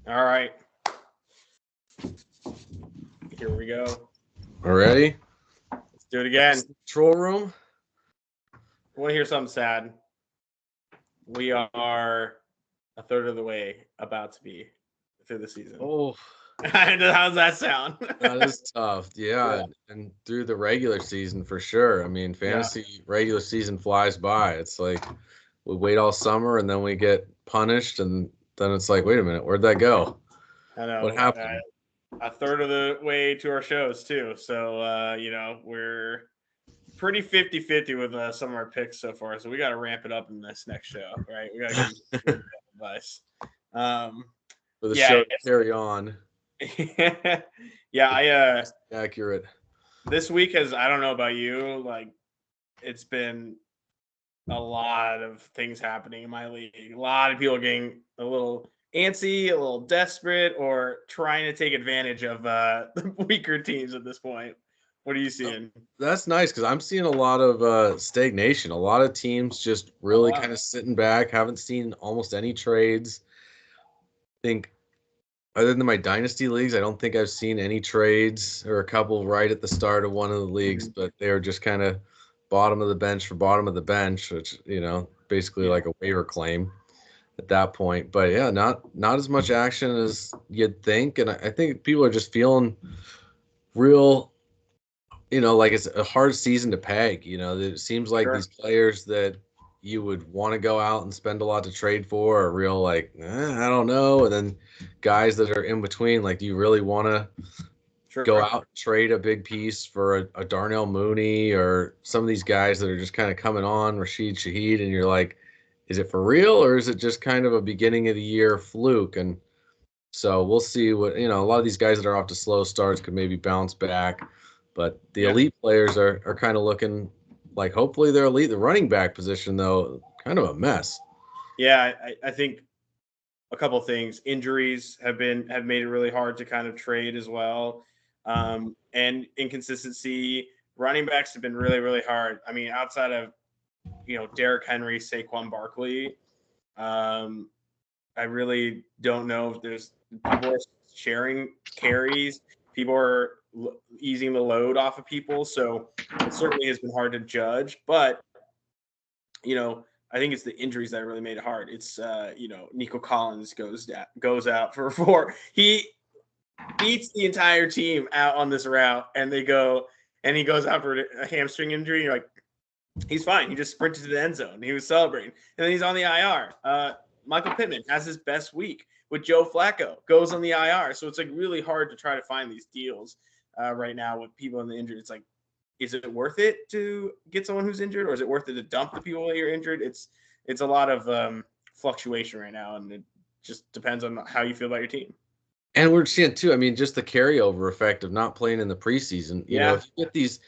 All right, here we go. Already? Let's do it Back again. to the control room. I want to hear something sad. We are a third of the way about to be through the season. Oh, How's that sound? that is tough. Yeah, Yeah, and through the regular season for sure. I mean, yeah. fantasy regular season flies by. It's like we wait all summer and then we get punished, and then it's like, wait a minute, where'd that go? I What know. happened? A third of the way to our shows too. So we're pretty 50-50 with some of our picks so far. So we got to ramp it up in this next show, right? We got to give them some good advice. Um, For the yeah, show to carry on, yeah. accurate. This week has, I don't know about you, like it's been a lot of things happening in my league. A lot of people getting a little antsy, a little desperate, or trying to take advantage of the weaker teams at this point. What are you seeing? That's nice because I'm seeing a lot of stagnation. A lot of teams just Oh really wow. kind of sitting back. Haven't seen almost any trades. Think other than my dynasty leagues, I don't think I've seen any trades or a couple right at the start of one of the leagues, Mhm. but they were just kind of bottom of the bench for bottom of the bench, which basically Yeah, like a waiver claim at that point. But yeah, not as much action as you'd think, and I think people are just feeling real. Like it's a hard season to peg. It seems like these sure. players that you would want to go out and spend a lot to trade for are real like, I don't know. And then guys that are in between, like, do you really want to go Sure. out and trade a big piece for a Darnell Mooney or some of these guys that are just kind of coming on, Rashid Shaheed, and you're like, is it for real or is it just kind of a beginning of the year fluke? And so we'll see a lot of these guys that are off to slow starts could maybe bounce back. But the Yeah. elite players are kind of looking like hopefully they're elite. The running back position, though, kind of a mess. Yeah, I think a couple of things. Injuries have made it really hard to kind of trade as well, and inconsistency. Running backs have been really really hard. I mean, outside of Derrick Henry, Saquon Barkley, um, I really don't know if there's people are sharing carries. People are easing the load off of people, so it certainly has been hard to judge. But I think it's the injuries that really made it hard. It's Nico Collins goes out for 4. He beats the entire team out on this route, and he goes out for a hamstring injury. You're like, he's fine. He just sprinted to the end zone. He was celebrating, and then he's on the IR. Michael Pittman has his best week with Joe Flacco, goes on the IR. So it's like really hard to try to find these deals right now with people in the injury. It's like, is it worth it to get someone who's injured, or is it worth it to dump the people that you're injured? It's a lot of fluctuation right now, and it just depends on how you feel about your team. And we're seeing too. I mean, just the carryover effect of not playing in the preseason. Yeah, If you get these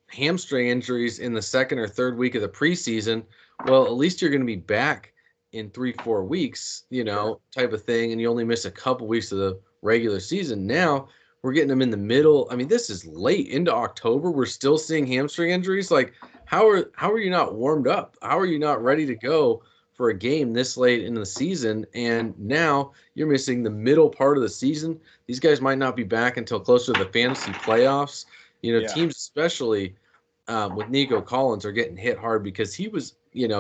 hamstring injuries in the second or third week of the preseason, well, at least you're going to be back in 3-4 weeks, sure. type of thing, and you only miss a couple weeks of the regular season. Now we're getting them in the middle. I mean, this is late into October. We're still seeing hamstring injuries. Like, how are you not warmed up? How are you not ready to go for a game this late in the season? And now you're missing the middle part of the season. These guys might not be back until closer to the fantasy playoffs. Yeah, Teams especially with Nico Collins are getting hit hard because he was,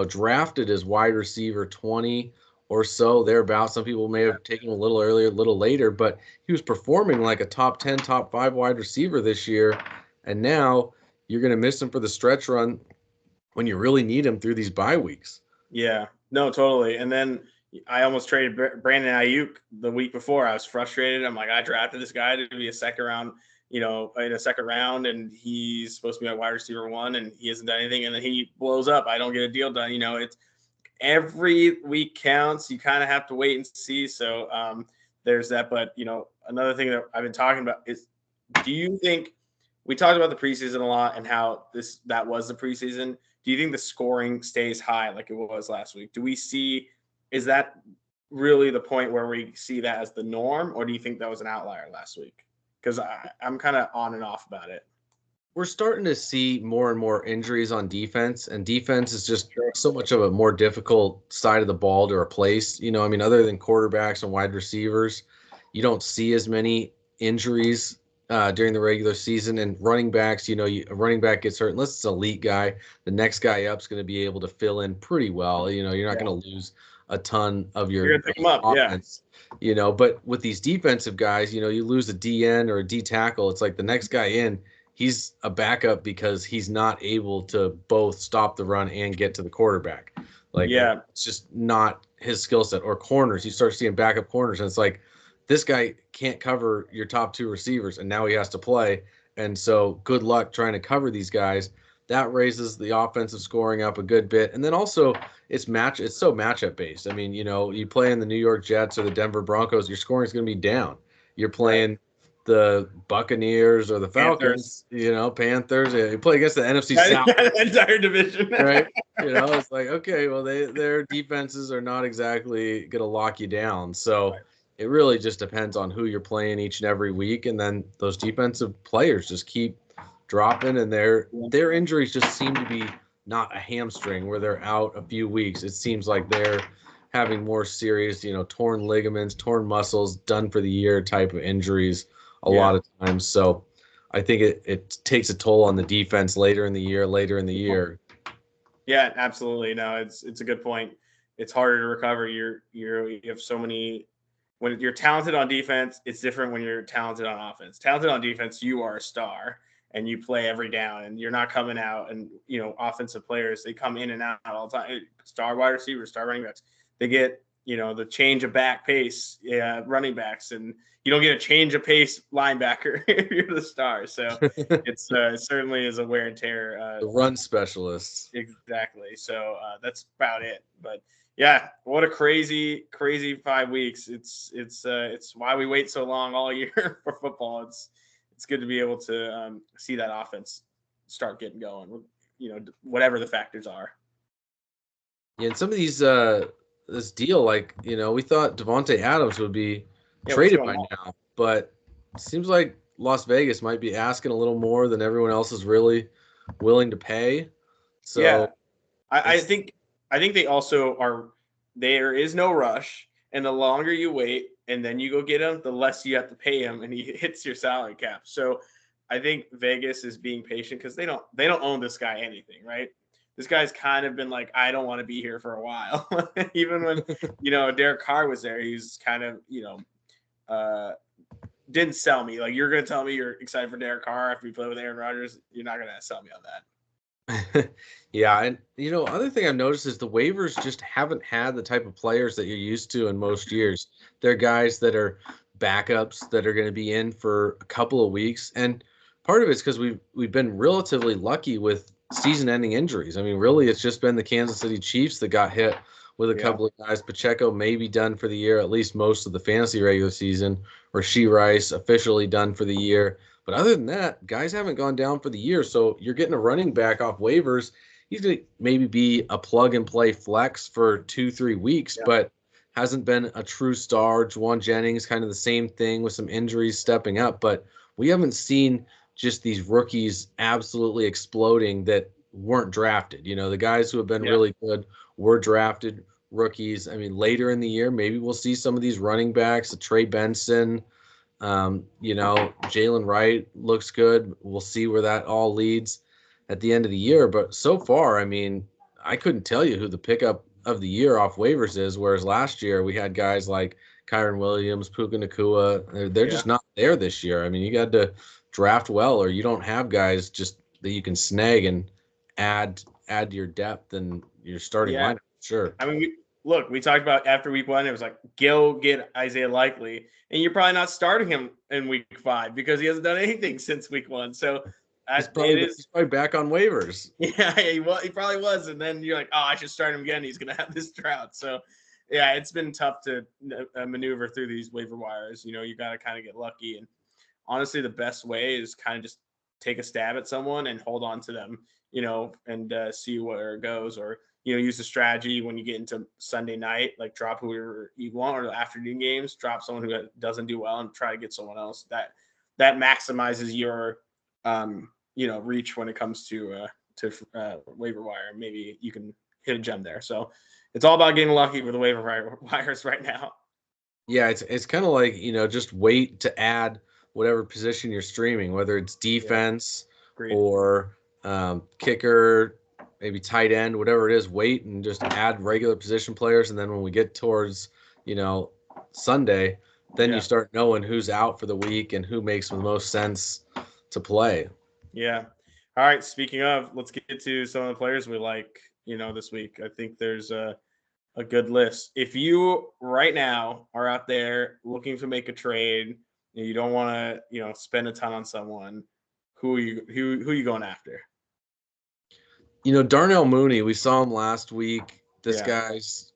drafted as wide receiver 20 or so thereabouts. Some people may have taken him a little earlier, a little later, but he was performing like a top 10, top 5 wide receiver this year. And now you're going to miss him for the stretch run when you really need him through these bye weeks. yeah, no, totally. And then I almost traded Brandon Ayuk the week before. I was frustrated. I'm like, I drafted this guy to be a second round, in a second round, and he's supposed to be my wide receiver 1, and he hasn't done anything, and then he blows up. I don't get a deal done. It's every week counts. You kind of have to wait and see. So there's that. But another thing that I've been talking about is, do you think we talked about the preseason a lot and how that was the preseason? Do you think the scoring stays high like it was last week? Do we see is that really the point where we see that as the norm, or do you think that was an outlier last week? Because I'm kind of on and off about it. We're starting to see more and more injuries on defense, and defense is just Sure. so much of a more difficult side of the ball to replace. I mean, other than quarterbacks and wide receivers, You don't see as many injuries during the regular season. And running backs, a running back gets hurt, unless it's an elite guy, the next guy up is going to be able to fill in pretty well. You're not Yeah. going to lose a ton of You're your gonna pick them up, yeah. offense. But with these defensive guys, you lose a DN or a D tackle. It's like the next guy in, he's a backup because he's not able to both stop the run and get to the quarterback. Like, Yeah. it's just not his skill set. Or corners, you start seeing backup corners, and it's like this guy can't cover your top two receivers, and now he has to play. And so, good luck trying to cover these guys. That raises the offensive scoring up a good bit, and then also it's so matchup based. I mean, you play in the New York Jets or the Denver Broncos, your scoring is going to be down. You're playing the Buccaneers or the Falcons, Panthers. You play against the NFC South, the entire division, right? It's like, okay, well, their defenses are not exactly going to lock you down. So it really just depends on who you're playing each and every week, and then those defensive players just keep dropping, and their injuries just seem to be not a hamstring where they're out a few weeks. It seems like they're having more serious, torn ligaments, torn muscles, done for the year type of injuries a lot of times. So I think it takes a toll on the defense later in the year. Yeah, absolutely. No, it's a good point. It's harder to recover. You have so many. When you're talented on defense, it's different when you're talented on offense. Talented on defense, you are a star and you play every down, and you're not coming out. And offensive players, they come in and out all the time. Star wide receivers, star running backs, they get the change of back pace, running backs, and you don't get a change of pace linebacker if you're the star. So it certainly is a wear and tear. The run specialists. Exactly. So that's about it. But yeah, what a crazy 5 weeks. It's why we wait so long all year for football. It's good to be able to see that offense start getting going. Whatever the factors are. Yeah, and some of these this deal, like we thought Davante Adams would be traded by now, but it seems like Las Vegas might be asking a little more than everyone else is really willing to pay. So yeah, I think they also are. There is no rush, and the longer you wait and then you go get him, the less you have to pay him, and he hits your salary cap. So I think Vegas is being patient because they don't own this guy anything, right? This guy's kind of been like, I don't want to be here for a while. Even when Derek Carr was there, he's kind of didn't sell me. Like, you're gonna tell me you're excited for Derek Carr after you play with Aaron Rodgers? You're not gonna sell me on that. Yeah, and other thing I've noticed is the waivers just haven't had the type of players that you're used to in most years. They're guys that are backups that are going to be in for a couple of weeks, and part of it's because we've been relatively lucky with season-ending injuries. I mean, really, it's just been the Kansas City Chiefs that got hit with a couple of guys. Pacheco may be done for the year, at least most of the fantasy regular season. Rashee Rice officially done for the year. But other than that, guys haven't gone down for the year. So you're getting a running back off waivers. He's going to maybe be a plug-and-play flex for 2-3 weeks, but hasn't been a true star. Juwan Jennings, kind of the same thing with some injuries stepping up. But we haven't seen just these rookies absolutely exploding that weren't drafted. The guys who have been really good were drafted rookies. I mean, later in the year, maybe we'll see some of these running backs, Trey Benson. Jalen Wright looks good. We'll see where that all leads at the end of the year. But so far, I mean, I couldn't tell you who the pickup of the year off waivers is, whereas last year we had guys like Kyren Williams, Puka Nacua. They're just not there this year. I mean, you got to draft well, or you don't have guys just that you can snag and add to your depth and your starting lineup. Sure. I mean, we talked about after week 1, it was like, go get Isaiah Likely, and you're probably not starting him in week 5 because he hasn't done anything since week 1. So he's probably back on waivers. Yeah, he probably was. And then you're like, oh, I should start him again. He's going to have this drought. So yeah, it's been tough to maneuver through these waiver wires. You got to kind of get lucky. And honestly, the best way is kind of just take a stab at someone and hold on to them, and see where it goes, or, use the strategy when you get into Sunday night, like drop whoever you want, or the afternoon games, drop someone who doesn't do well and try to get someone else. That maximizes your, reach when it comes to waiver wire. Maybe you can hit a gem there. So it's all about getting lucky with the waiver wires right now. Yeah, it's kind of like, just wait to add whatever position you're streaming, whether it's Yeah, defense agreed. or kicker, maybe tight end, whatever it is, wait and just add regular position players. And then when we get towards, you know, Sunday, then you Yeah, start knowing who's out for the week and who makes the most sense to play. yeah. All right. Speaking of, let's get to some of the players we like, this week. I think there's a good list. If you right now are out there looking to make a trade and you don't want to, spend a ton on someone, who are you going after? Darnell Mooney, we saw him last week. This Yeah. guy's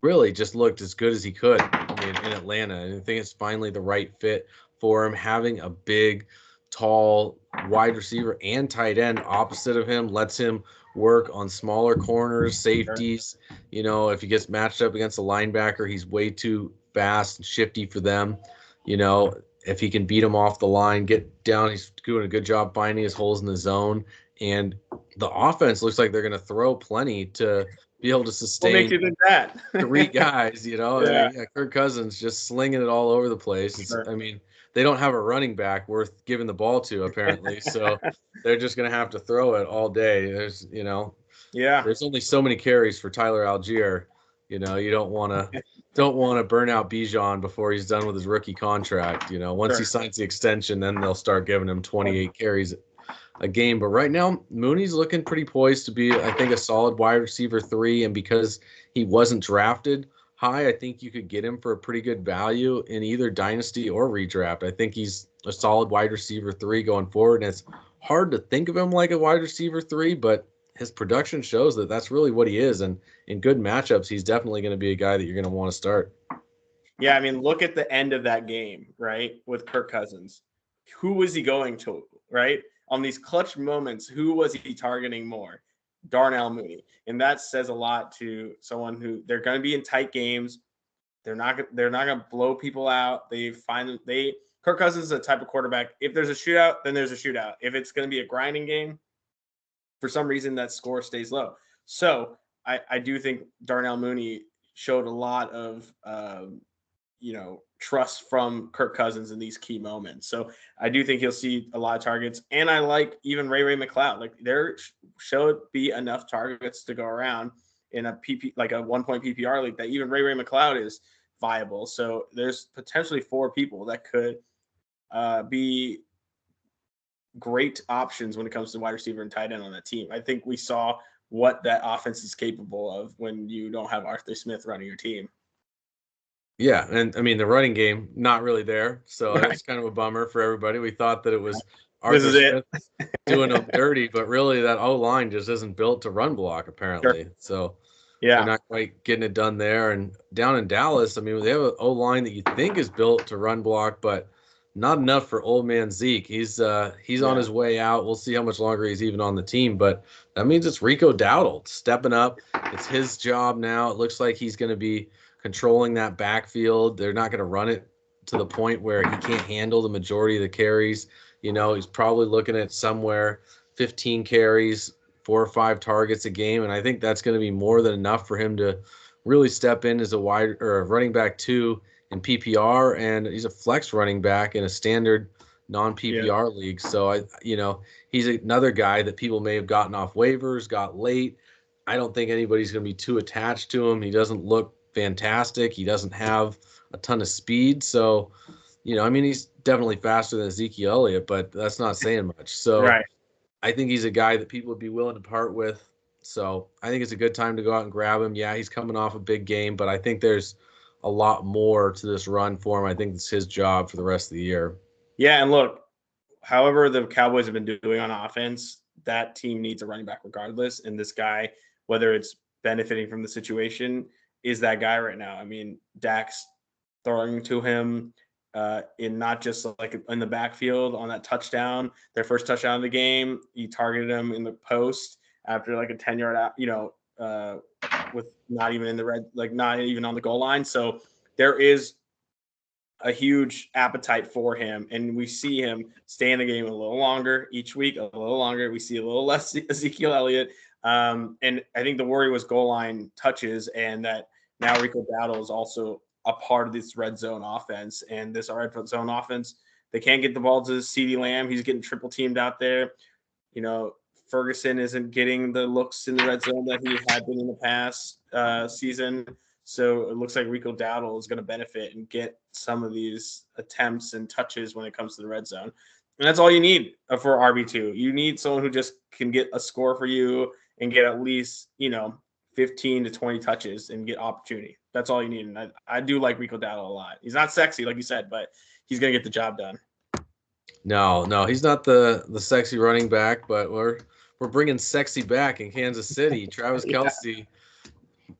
really just looked as good as he could in Atlanta. And I think it's finally the right fit for him. Having a big, tall wide receiver and tight end opposite of him lets him work on smaller corners, Sure. safeties. If he gets matched up against a linebacker, he's way too fast and shifty for them. If he can beat him off the line, get down, he's doing a good job finding his holes in the zone. And the offense looks like they're going to throw plenty to be able to What makes sustain you think that? three guys. Yeah. Yeah, Kirk Cousins just slinging it all over the place. Sure. I mean, they don't have a running back worth giving the ball to apparently, so they're just going to have to throw it all day. Yeah. There's only so many carries for Tyler Algier. You don't want to burn out Bijan before he's done with his rookie contract. Once he Sure. signs the extension, then they'll start giving him 28 carries a game. But right now, Mooney's looking pretty poised to be, I think, a solid wide receiver 3. And because he wasn't drafted high, I think you could get him for a pretty good value in either dynasty or redraft. I think he's a solid wide receiver 3 going forward. And it's hard to think of him like a wide receiver 3, but his production shows that that's really what he is. And in good matchups, he's definitely going to be a guy that you're going to want to start. Yeah. I mean, look at the end of that game, right? With Kirk Cousins. Who was he going to, right? On these clutch moments, who was he targeting more? Darnell Mooney. And that says a lot to someone who they're going to be in tight games. They're not going to blow people out. Kirk Cousins is a type of quarterback. If there's a shootout, then there's a shootout. If it's going to be a grinding game, for some reason that score stays low. So I do think Darnell Mooney showed a lot of trust from Kirk Cousins in these key moments. So I do think he'll see a lot of targets. And I like even Ray McCloud. Like there should be enough targets to go around in a like a 1-point PPR league that even Ray McCloud is viable. So there's potentially 4 people that could be great options when it comes to wide receiver and tight end on that team. I think we saw what that offense is capable of when you don't have Arthur Smith running your team. Yeah, and I mean the running game not really there, so Right. that's kind of a bummer for everybody. We thought that it was This Arthur is it. Smith doing them dirty, but really that O line just isn't built to run block Sure. apparently. So they're Yeah. not quite getting it done there. And down in Dallas, I mean they have an O line that you think is built to run block, but not enough for old man Zeke. He's on Yeah. his way out. We'll see how much longer he's even on the team, but that means it's Rico Dowdle stepping up. It's his job now. It looks like he's going to be controlling that backfield. They're not going to run it to the point where he can't handle the majority of the carries. He's probably looking at somewhere 15 carries, 4 or 5 targets a game, and I think that's going to be more than enough for him to really step in as a wide or a running back 2 in PPR, and he's a flex running back in a standard non-PPR league. So he's another guy that people may have gotten off waivers, got late. I don't think anybody's going to be too attached to him. He doesn't look fantastic. He doesn't have a ton of speed. So, I mean, he's definitely faster than Ezekiel Elliott, but that's not saying much. So Right. I think he's a guy that people would be willing to part with. So I think it's a good time to go out and grab him. Yeah, he's coming off a big game, but I think there's a lot more to this run for him. I think it's his job for the rest of the year. Yeah. And look, however the Cowboys have been doing on offense, that team needs a running back regardless. And this guy, whether it's benefiting from the situation, is that guy right now. I mean, Dak's throwing to him in not just like in the backfield on that touchdown, their first touchdown of the game. He targeted him in the post after like a 10-yard out, with not even in the red, like not even on the goal line. So there is a huge appetite for him, and we see him stay in the game a little longer each week, a little longer. We see a little less Ezekiel Elliott, and I think the worry was goal line touches, and that now Rico Dowdle is also a part of this red zone offense. And this red zone offense, they can't get the ball to CeeDee Lamb. He's getting triple teamed out there. Ferguson isn't getting the looks in the red zone that he had been in the past season. So it looks like Rico Dowdle is going to benefit and get some of these attempts and touches when it comes to the red zone. And that's all you need for RB2. You need someone who just can get a score for you and get at least, 15 to 20 touches and get opportunity. That's all you need. And I do like Rico Dowdle a lot. He's not sexy, like you said, but he's going to get the job done. No, he's not the sexy running back, but we're bringing sexy back in Kansas City. Travis Kelce,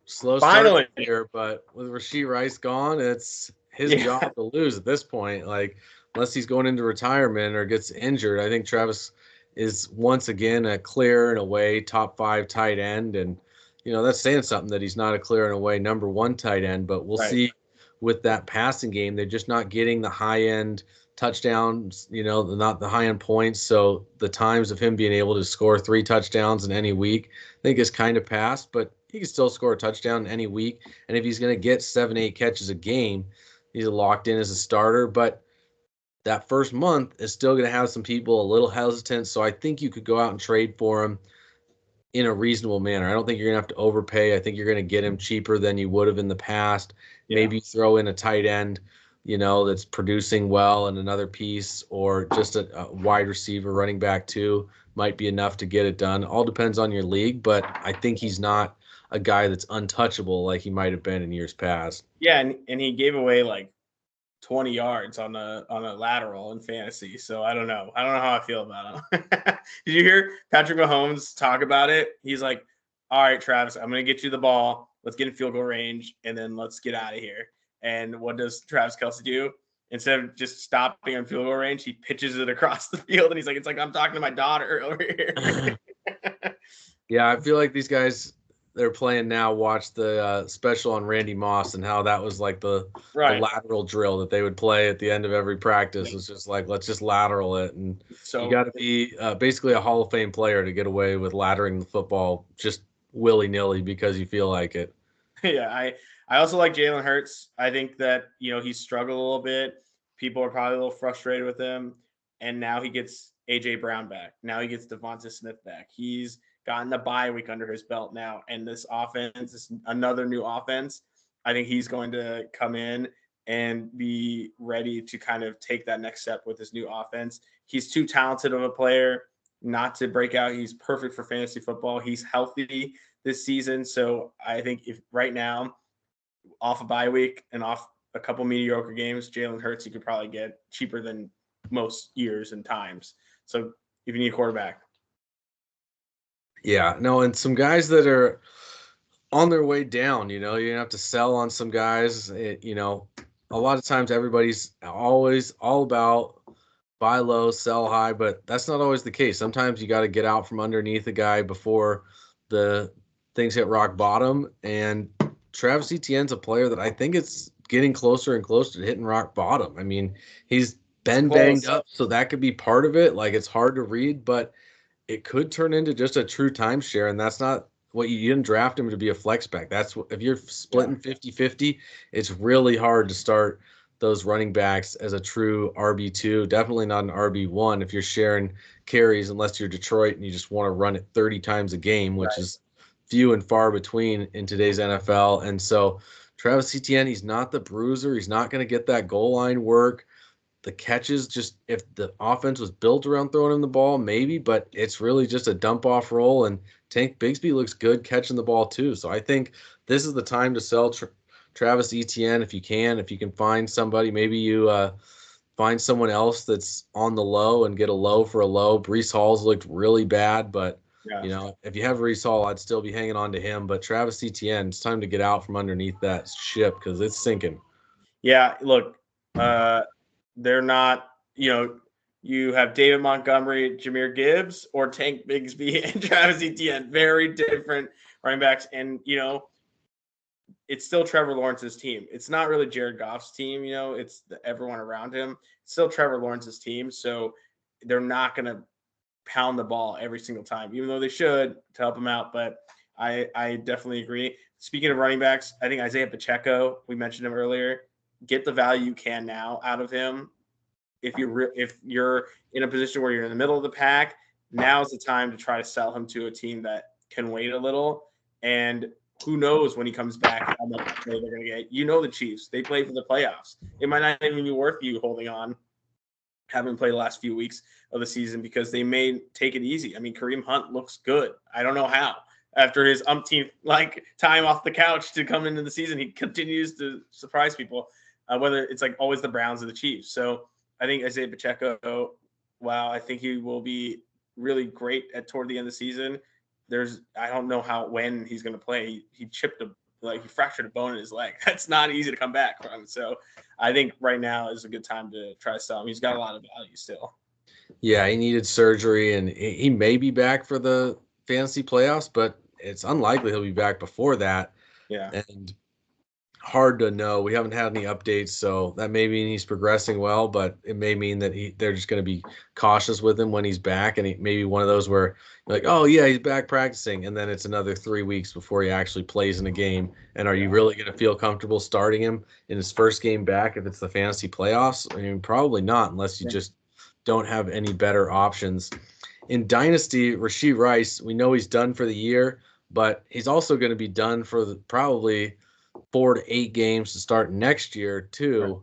slow start here, but with Rashee Rice gone, it's his job to lose at this point. Like, unless he's going into retirement or gets injured, I think Travis is once again a clear and away top 5 tight end. And, that's saying something that he's not a clear and away number 1 tight end, but we'll see with that passing game. They're just not getting the high end touchdowns, not the high end points. So the times of him being able to score 3 touchdowns in any week, I think is kind of past, but he can still score a touchdown any week. And if he's going to get 7-8 catches a game, he's locked in as a starter. But that first month is still going to have some people a little hesitant. So I think you could go out and trade for him in a reasonable manner. I don't think you're going to have to overpay. I think you're going to get him cheaper than you would have in the past. Yeah. Maybe throw in a tight end, that's producing well and another piece, or just a wide receiver, running back too, might be enough to get it done. All depends on your league, but I think he's not a guy that's untouchable like he might have been in years past. Yeah, and he gave away like 20 yards on a lateral in fantasy. So I don't know how I feel about him. Did you hear Patrick Mahomes talk about it? He's like, all right, Travis, I'm going to get you the ball. Let's get in field goal range, and then let's get out of here. And what does Travis Kelce do? Instead of just stopping on field goal range, he pitches it across the field, and he's like, it's like I'm talking to my daughter over here. Yeah, I feel like these guys they're playing now watch the special on Randy Moss and how that was like the lateral drill that they would play at the end of every practice. It's just like, let's just lateral it. And so you got to be basically a Hall of Fame player to get away with laddering the football just willy-nilly because you feel like it. Yeah, I also like Jalen Hurts. I think that, he's struggled a little bit. People are probably a little frustrated with him. And now he gets A.J. Brown back. Now he gets Devonta Smith back. He's gotten the bye week under his belt now. And this offense is another new offense. I think he's going to come in and be ready to kind of take that next step with his new offense. He's too talented of a player not to break out. He's perfect for fantasy football. He's healthy this season. So I think if right now, off a bye week and off a couple mediocre games, Jalen Hurts, you could probably get cheaper than most years and times. So if you need a quarterback. Yeah, no, and some guys that are on their way down, you have to sell on some guys. A lot of times everybody's always all about buy low, sell high, but that's not always the case. Sometimes you got to get out from underneath a guy before the things hit rock bottom. And Travis Etienne's a player that I think it's getting closer and closer to hitting rock bottom. I mean, he's been banged up, so that could be part of it. Like, it's hard to read, but it could turn into just a true timeshare, and that's not what you didn't draft him to be a flex back. That's what, if you're splitting 50-50, it's really hard to start those running backs as a true RB2. Definitely not an RB1 if you're sharing carries, unless you're Detroit and you just want to run it 30 times a game, which is few and far between in today's NFL. And so Travis Etienne, he's not the bruiser. He's not going to get that goal line work. The catches, just if the offense was built around throwing him the ball, maybe, but it's really just a dump off role. And Tank Bigsby looks good catching the ball too. So I think this is the time to sell Travis Etienne if you can find somebody. Maybe you find someone else that's on the low and get a low for a low. Breece Hall's looked really bad, but if you have Breece Hall, I'd still be hanging on to him. But Travis Etienne, it's time to get out from underneath that ship because it's sinking. Yeah, look, they're not, you have David Montgomery, Jahmyr Gibbs, or Tank Bigsby and Travis Etienne. Very different running backs. And, it's still Trevor Lawrence's team. It's not really Jared Goff's team, it's everyone around him. It's still Trevor Lawrence's team. So they're not going to pound the ball every single time, even though they should to help him out. But I definitely agree. Speaking of running backs, I think Isaiah Pacheco, we mentioned him earlier. get the value you can now out of him. If you're in a position where you're in the middle of the pack, now's the time to try to sell him to a team that can wait a little. And who knows when he comes back how much play they're going to get. You know the Chiefs, they play for the playoffs. It might not even be worth you holding on, having played the last few weeks of the season, because they may take it easy. I mean, Kareem Hunt looks good. I don't know how. After his umpteenth time off the couch to come into the season, he continues to surprise people, whether it's always the Browns or the Chiefs. So I think Isaiah Pacheco, wow, I think he will be really great toward the end of the season. I don't know when he's going to play. He fractured a bone in his leg. That's not easy to come back from. So I think right now is a good time to try to sell him. He's got a lot of value still. Yeah, he needed surgery, and he may be back for the fantasy playoffs, but it's unlikely he'll be back before that. Yeah. And hard to know. We haven't had any updates, so that may mean he's progressing well, but it may mean that they're just going to be cautious with him when he's back, and he may be one of those where you're like, oh yeah, he's back practicing, and then it's another 3 weeks before he actually plays in a game. And are you really going to feel comfortable starting him in his first game back if it's the fantasy playoffs? I mean, probably not, unless you just don't have any better options. In Dynasty, Rashee Rice, we know he's done for the year, but he's also going to be done for probably 4 to 8 games to start next year too, right,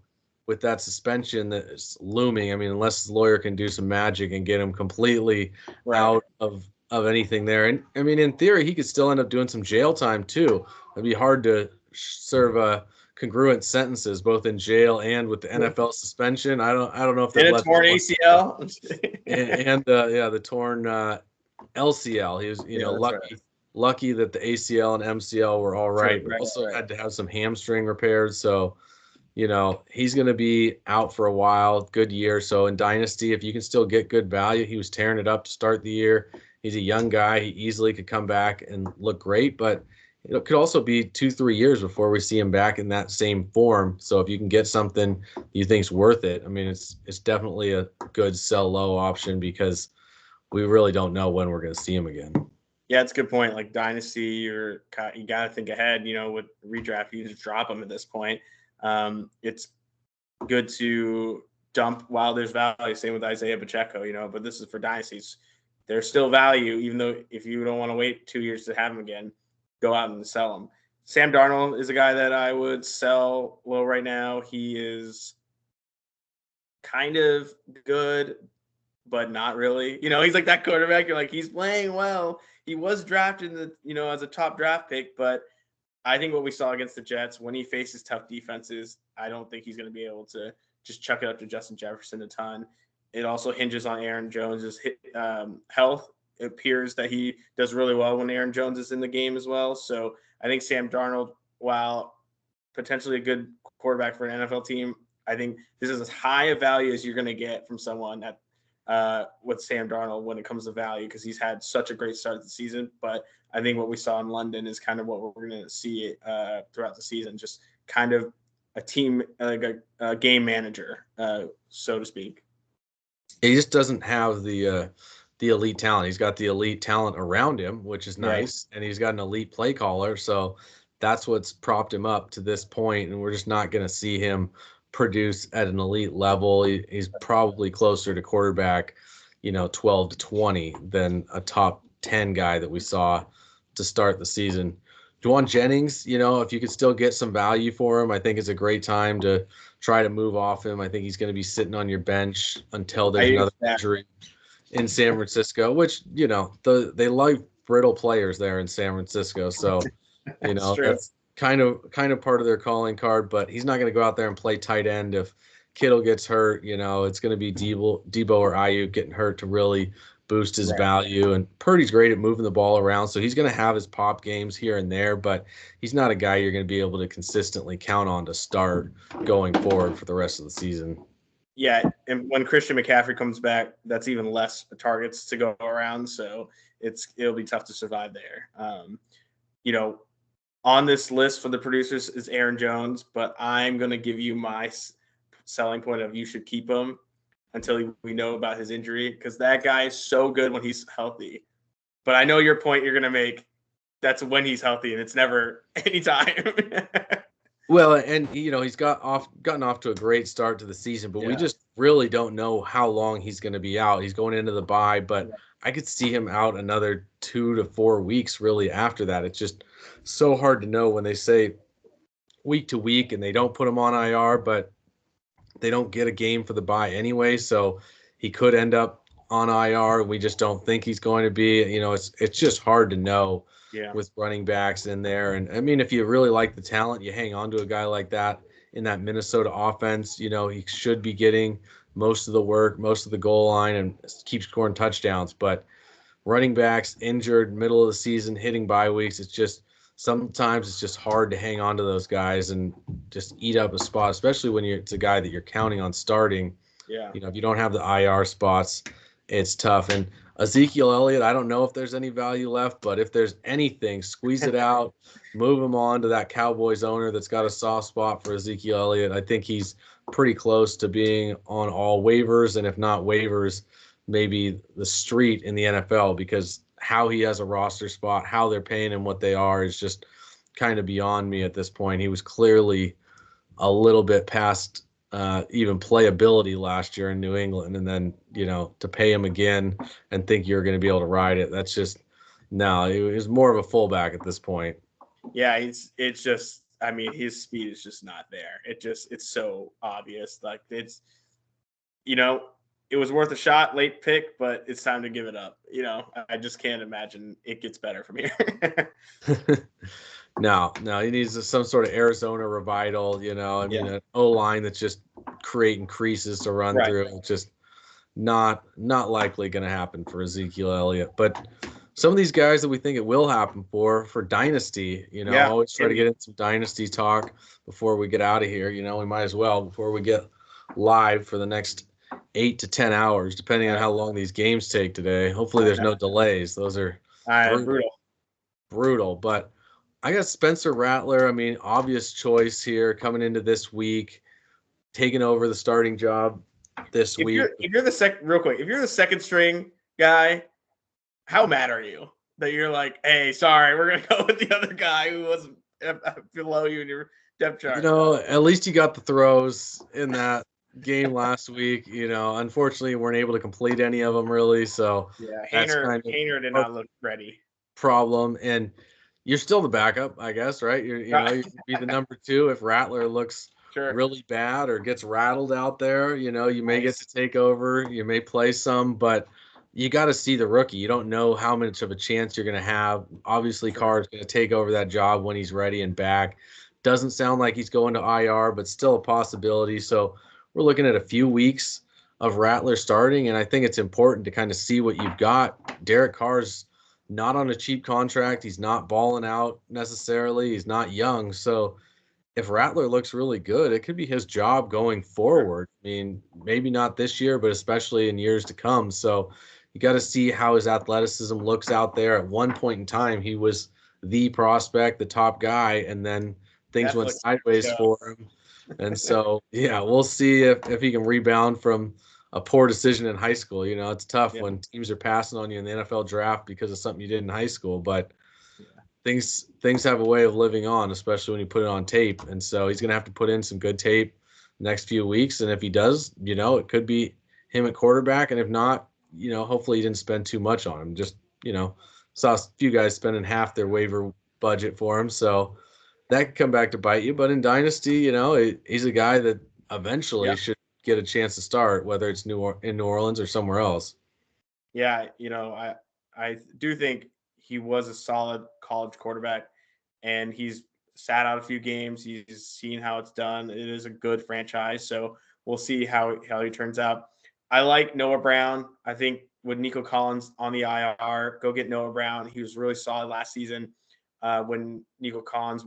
with that suspension that is looming. I mean, unless his lawyer can do some magic and get him completely out of anything there. And I mean, in theory, he could still end up doing some jail time too. It'd be hard to serve congruent sentences both in jail and with the NFL suspension. I don't know if they let torn ACL and the torn LCL. He was lucky that the ACL and MCL were all right. But also had to have some hamstring repairs. So, he's going to be out for a while. Good year. So in Dynasty, if you can still get good value, he was tearing it up to start the year. He's a young guy. He easily could come back and look great, but it could also be 2-3 years before we see him back in that same form. So if you can get something you think's worth it, I mean, it's definitely a good sell low option, because we really don't know when we're going to see him again. Yeah, it's a good point. Like Dynasty, you got to think ahead. With redraft, you just drop them at this point. It's good to dump while there's value. Same with Isaiah Pacheco, but this is for Dynasties. There's still value, even though if you don't want to wait 2 years to have him again, go out and sell him. Sam Darnold is a guy that I would sell low right now. He is kind of good, but not really. He's like that quarterback. You're like, he's playing well. He was drafted as a top draft pick, but I think what we saw against the Jets, when he faces tough defenses, I don't think he's going to be able to just chuck it up to Justin Jefferson a ton. It also hinges on Aaron Jones's health. It appears that he does really well when Aaron Jones is in the game as well. So I think Sam Darnold, while potentially a good quarterback for an NFL team, I think this is as high a value as you're going to get from someone with Sam Darnold when it comes to value, because he's had such a great start to the season. But I think what we saw in London is kind of what we're going to see throughout the season, just kind of a team, like a game manager, so to speak. He just doesn't have the elite talent. He's got the elite talent around him, which is nice, and he's got an elite play caller. So that's what's propped him up to this point, and we're just not going to see him produce at an elite level. He's probably closer to quarterback, 12 to 20 than a top 10 guy that we saw to start the season. Juwan Jennings, if you could still get some value for him, I think it's a great time to try to move off him. I think he's going to be sitting on your bench until there's another injury in San Francisco, which, they like brittle players there in San Francisco. So, that's kind of part of their calling card, but he's not going to go out there and play tight end. If Kittle gets hurt, it's going to be Debo or Ayuk getting hurt to really boost his value. And Purdy's great at moving the ball around, so he's going to have his pop games here and there, but he's not a guy you're going to be able to consistently count on to start going forward for the rest of the season. Yeah, and when Christian McCaffrey comes back, that's even less targets to go around, so it'll be tough to survive there. On this list for the producers is Aaron Jones, but I'm going to give you my selling point of you should keep him until we know about his injury, because that guy is so good when he's healthy. But I know your point you're going to make. That's when he's healthy, and it's never anytime. Well, and he's gotten off to a great start to the season, but we Yeah. just really don't know how long he's going to be out. He's going into the bye, but I could see him out another 2 to 4 weeks really after that. It's just so hard to know when they say week to week and they don't put him on IR, but they don't get a game for the bye anyway, so he could end up on IR. We just don't think he's going to be. It's just hard to know Yeah. with running backs in there. And I mean, if you really like the talent, you hang on to a guy like that in that Minnesota offense. He should be getting most of the work, most of the goal line, and keep scoring touchdowns. But running backs injured middle of the season, hitting bye weeks, sometimes it's just hard to hang on to those guys and just eat up a spot, especially when it's a guy that you're counting on starting. Yeah. If you don't have the IR spots, it's tough. And Ezekiel Elliott, I don't know if there's any value left, but if there's anything, squeeze it out, move him on to that Cowboys owner that's got a soft spot for Ezekiel Elliott. I think he's pretty close to being on all waivers, and if not waivers, maybe the street in the NFL, because how he has a roster spot, how they're paying him what they are is just kind of beyond me at this point. He was clearly a little bit past even playability last year in New England, and then to pay him again and think you're going to be able to ride it, that's just no. He was more of a fullback at this point. Yeah, it's just, I mean, his speed is just not there. It's so obvious. Like it was worth a shot, late pick, but it's time to give it up. I just can't imagine it gets better from here. No, he needs some sort of Arizona revival. I mean, an O-line that's just creating creases to run through. Just not likely going to happen for Ezekiel Elliott. But some of these guys that we think it will happen for Dynasty, always try to get into some Dynasty talk before we get out of here. We might as well before we get live for the next 8 to 10 hours, depending on how long these games take today. Hopefully there's no delays. Those are brutal. But I got Spencer Rattler. I mean, obvious choice here coming into this week, taking over the starting job this week. If you're the second string guy, how mad are you that you're like, hey, sorry, we're gonna go with the other guy who was below you in your depth chart? At least you got the throws in that game last week. Unfortunately, you weren't able to complete any of them really. So yeah, Haener did not look ready. Problem, and you're still the backup, I guess, right? You be the number 2 if Rattler looks really bad or gets rattled out there. You may get to take over, you may play some, but you got to see the rookie. You don't know how much of a chance you're going to have. Obviously, Carr's going to take over that job when he's ready and back. Doesn't sound like he's going to IR, but still a possibility. So we're looking at a few weeks of Rattler starting, and I think it's important to kind of see what you've got. Derek Carr's not on a cheap contract. He's not balling out necessarily. He's not young. So if Rattler looks really good, it could be his job going forward. I mean, maybe not this year, but especially in years to come. So you got to see how his athleticism looks out there. At one point in time, he was the prospect, the top guy, and then things went sideways for him. And so, yeah, we'll see if he can rebound from a poor decision in high school. It's tough when teams are passing on you in the NFL draft because of something you did in high school, but things have a way of living on, especially when you put it on tape. And so he's going to have to put in some good tape next few weeks. And if he does, it could be him at quarterback. And if not, hopefully he didn't spend too much on him. Just, saw a few guys spending half their waiver budget for him. So that could come back to bite you. But in Dynasty, he's a guy that eventually should get a chance to start, whether it's in New Orleans or somewhere else. Yeah, I do think he was a solid college quarterback, and he's sat out a few games. He's seen how it's done. It is a good franchise, so we'll see how he turns out. I like Noah Brown. I think with Nico Collins on the IR, go get Noah Brown. He was really solid last season when Nico Collins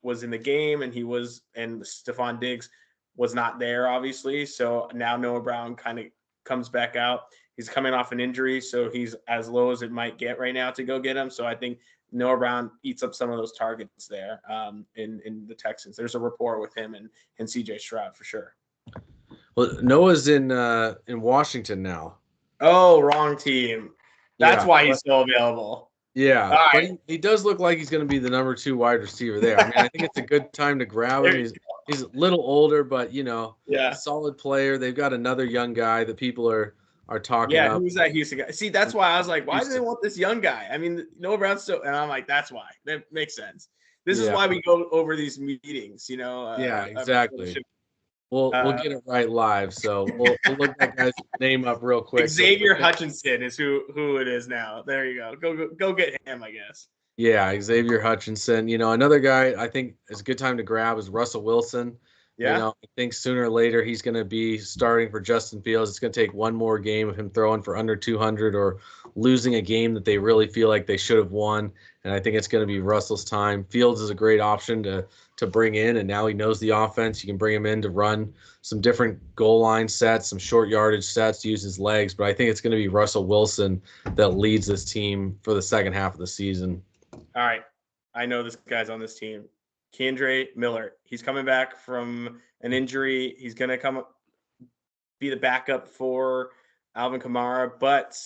was in the game, and Stephon Diggs was not there, obviously. So now Noah Brown kind of comes back out. He's coming off an injury, so he's as low as it might get right now to go get him. So I think Noah Brown eats up some of those targets there in the Texans. There's a rapport with him and CJ Stroud for sure. Well, Noah's in Washington now. Oh, wrong team. That's why he's still available. Yeah, All but right. he does look like he's going to be the number 2 wide receiver there. I mean, I think it's a good time to grab him. There you He's a little older, but Yeah. solid player. They've got another young guy that people are talking Yeah, up. who's that Houston guy? See, that's why I was like, why do they Houston. want this young guy? I mean, Noah Brown's still, and I'm like, that's why. That makes sense. This is Yeah, why we go over these meetings, yeah, of exactly. We'll uh, get it right live. So we'll look that guy's name up real quick. Xavier Hutchinson is who it is now. There you go. Go get him, I guess. Yeah, Xavier Hutchinson. Another guy I think is a good time to grab is Russell Wilson. Yeah. I think sooner or later he's going to be starting for Justin Fields. It's going to take one more game of him throwing for under 200 or losing a game that they really feel like they should have won. And I think it's going to be Russell's time. Fields is a great option to bring in, and now he knows the offense. You can bring him in to run some different goal line sets, some short yardage sets, use his legs. But I think it's going to be Russell Wilson that leads this team for the second half of the season. All right. I know this guy's on this team. Kendre Miller. He's coming back from an injury. He's going to be the backup for Alvin Kamara, but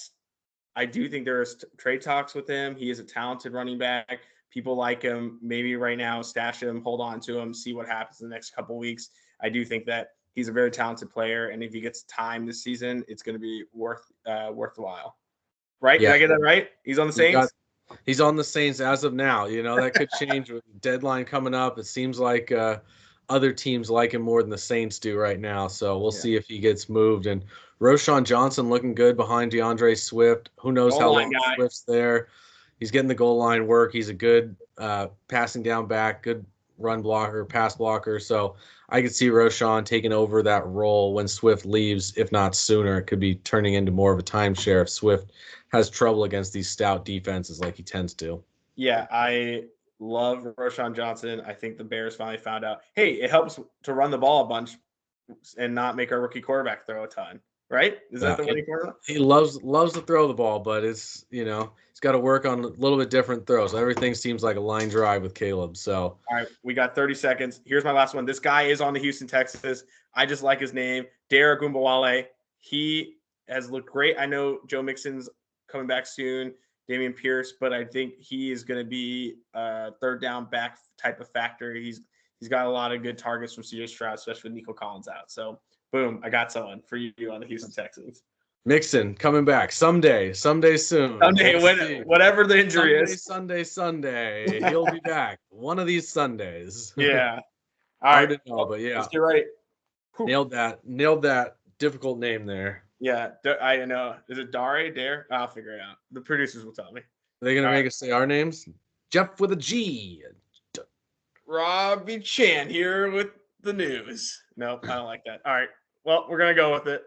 I do think there's trade talks with him. He is a talented running back. People like him. Maybe right now, stash him, hold on to him, see what happens in the next couple of weeks. I do think that he's a very talented player, and if he gets time this season, it's going to be worthwhile. Right? Yeah. Did I get that right? He's on the Saints? He's on the Saints as of now. That could change with the deadline coming up. It seems like other teams like him more than the Saints do right now. So we'll see if he gets moved. And Roschon Johnson looking good behind DeAndre Swift. Who knows how long Swift's there. He's getting the goal line work. He's a good passing down back, good run blocker, pass blocker. So I could see Roschon taking over that role when Swift leaves, if not sooner. It could be turning into more of a timeshare if Swift has trouble against these stout defenses like he tends to. Yeah, I love Roschon Johnson. I think the Bears finally found out, hey, it helps to run the ball a bunch and not make our rookie quarterback throw a ton. Right? Is that the winning formula? He loves to throw the ball, but it's he's got to work on a little bit different throws. Everything seems like a line drive with Caleb. So all right, we got 30 seconds. Here's my last one. This guy is on the Houston Texans. I just like his name, Dare Ogunbowale. He has looked great. I know Joe Mixon's coming back soon, Dameon Pierce, but I think he is going to be a third down back type of factor. He's got a lot of good targets from CJ Stroud, especially with Nico Collins out. So boom, I got someone for you on the Houston Texans. Mixon coming back someday soon. Someday, whatever the injury is. Sunday. He'll be back one of these Sundays. Yeah. All right. Hard to know, but yeah. Let's get right. Nailed that difficult name there. Yeah, I know. Is it Dare? I'll figure it out. The producers will tell me. Are they going to make us say our names? Jeff with a G. Robbie Chan here with the news. Nope, I don't like that. All right. Well, we're going to go with it.